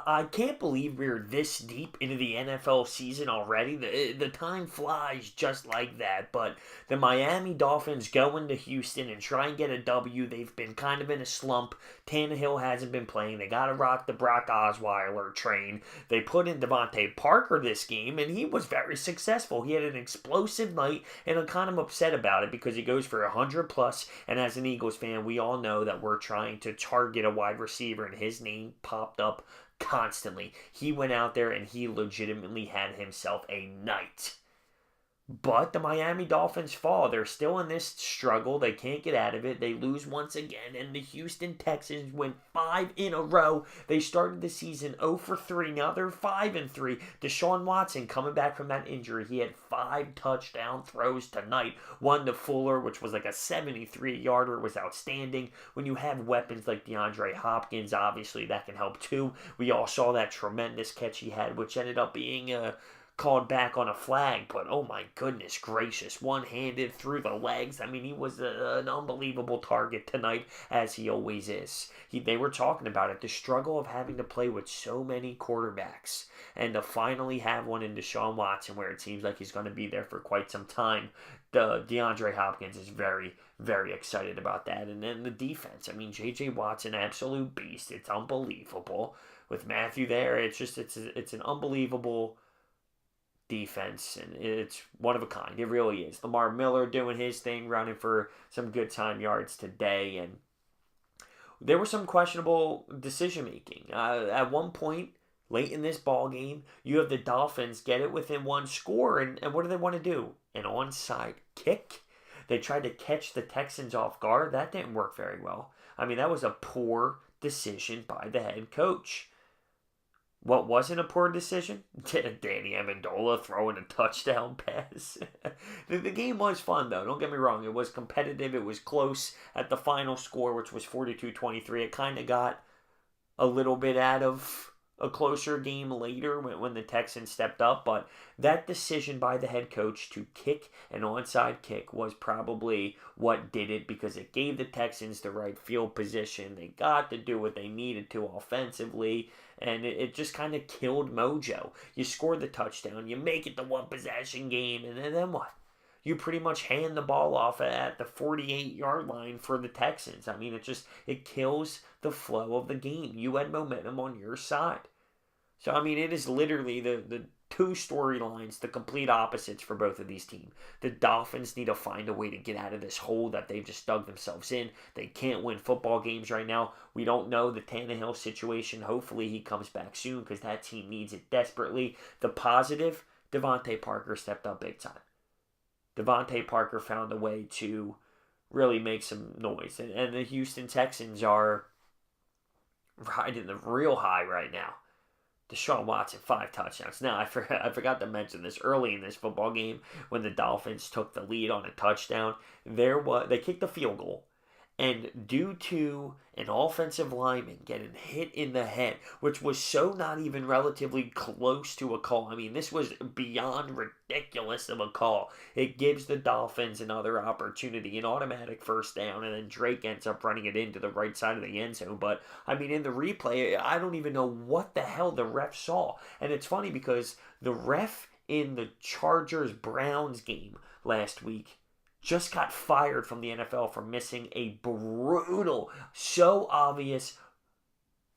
I can't believe we're this deep into the NFL season already. The time flies just like that. But the Miami Dolphins go into Houston and try and get a W. They've been kind of in a slump. Tannehill hasn't been playing. They got to rock the Brock Osweiler train. They put in Devontae Parker this game, and he was very successful. He had an explosive night, and I'm kind of upset about it because he goes for 100 plus. And as an Eagles fan, we all know that we're trying to target a wide receiver, and his name popped up constantly. He went out there and he legitimately had himself a night. But the Miami Dolphins fall. They're still in this struggle. They can't get out of it. They lose once again. And the Houston Texans went 5 in a row. They started the season 0 for 3. Now they're 5 and 3. Deshaun Watson coming back from that injury. He had 5 touchdown throws tonight. One to Fuller, which was like a 73-yarder. It was outstanding. When you have weapons like DeAndre Hopkins, obviously that can help too. We all saw that tremendous catch he had, which ended up being called back on a flag, but oh my goodness gracious, one-handed through the legs. I mean, he was an unbelievable target tonight, as he always is. They were talking about it, the struggle of having to play with so many quarterbacks, and to finally have one in Deshaun Watson, where it seems like he's going to be there for quite some time. The DeAndre Hopkins is very, very excited about that. And then the defense, I mean, J.J. Watt's an absolute beast. It's unbelievable. With Matthew there, it's an unbelievable defense, and it's one of a kind. It really is. Lamar Miller doing his thing, running for some good time yards today, and there was some questionable decision making. At one point, late in this ball game, you have the Dolphins get it within one score, and what do they want to do? An onside kick? They tried to catch the Texans off guard. That didn't work very well. I mean, that was a poor decision by the head coach. What wasn't a poor decision? Danny Amendola throwing a touchdown pass. The game was fun, though. Don't get me wrong. It was competitive. It was close at the final score, which was 42-23. It kind of got a little bit out of a closer game later when the Texans stepped up, but that decision by the head coach to kick an onside kick was probably what did it, because it gave the Texans the right field position. They got to do what they needed to offensively, and it just kind of killed mojo. You score the touchdown, you make it the one possession game, and then what? You pretty much hand the ball off at the 48-yard line for the Texans. I mean, it kills the flow of the game. You had momentum on your side. So, I mean, it is literally the two storylines, the complete opposites for both of these teams. The Dolphins need to find a way to get out of this hole that they've just dug themselves in. They can't win football games right now. We don't know the Tannehill situation. Hopefully he comes back soon because that team needs it desperately. The positive, Devontae Parker stepped up big time. Devontae Parker found a way to really make some noise. And the Houston Texans are riding the real high right now. Deshaun Watson, 5 touchdowns. Now, I forgot to mention this early in this football game when the Dolphins took the lead on a touchdown. They kicked the field goal. And due to an offensive lineman getting hit in the head, which was so not even relatively close to a call. I mean, this was beyond ridiculous of a call. It gives the Dolphins another opportunity, an automatic first down, and then Drake ends up running it into the right side of the end zone. But, I mean, in the replay, I don't even know what the hell the ref saw. And it's funny because the ref in the Chargers-Browns game last week just got fired from the NFL for missing a brutal, so obvious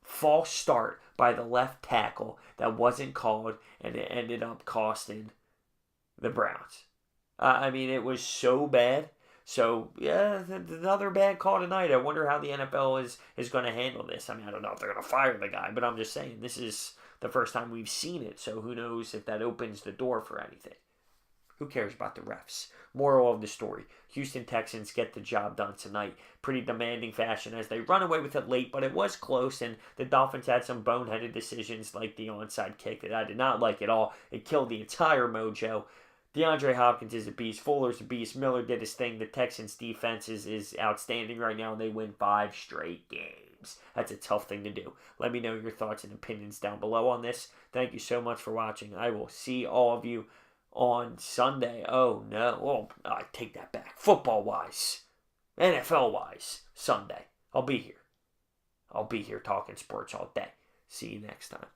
false start by the left tackle that wasn't called, and it ended up costing the Browns. I mean, it was so bad. So, yeah, another bad call tonight. I wonder how the NFL is going to handle this. I mean, I don't know if they're going to fire the guy, but I'm just saying this is the first time we've seen it, so who knows if that opens the door for anything. Who cares about the refs? Moral of the story, Houston Texans get the job done tonight. Pretty demanding fashion as they run away with it late, but it was close, and the Dolphins had some boneheaded decisions like the onside kick that I did not like at all. It killed the entire mojo. DeAndre Hopkins is a beast. Fuller's a beast. Miller did his thing. The Texans' defense is outstanding right now, and they win 5 straight games. That's a tough thing to do. Let me know your thoughts and opinions down below on this. Thank you so much for watching. I will see all of you on Sunday. Oh, no. Oh, I take that back. Football-wise, NFL-wise, Sunday. I'll be here. I'll be here talking sports all day. See you next time.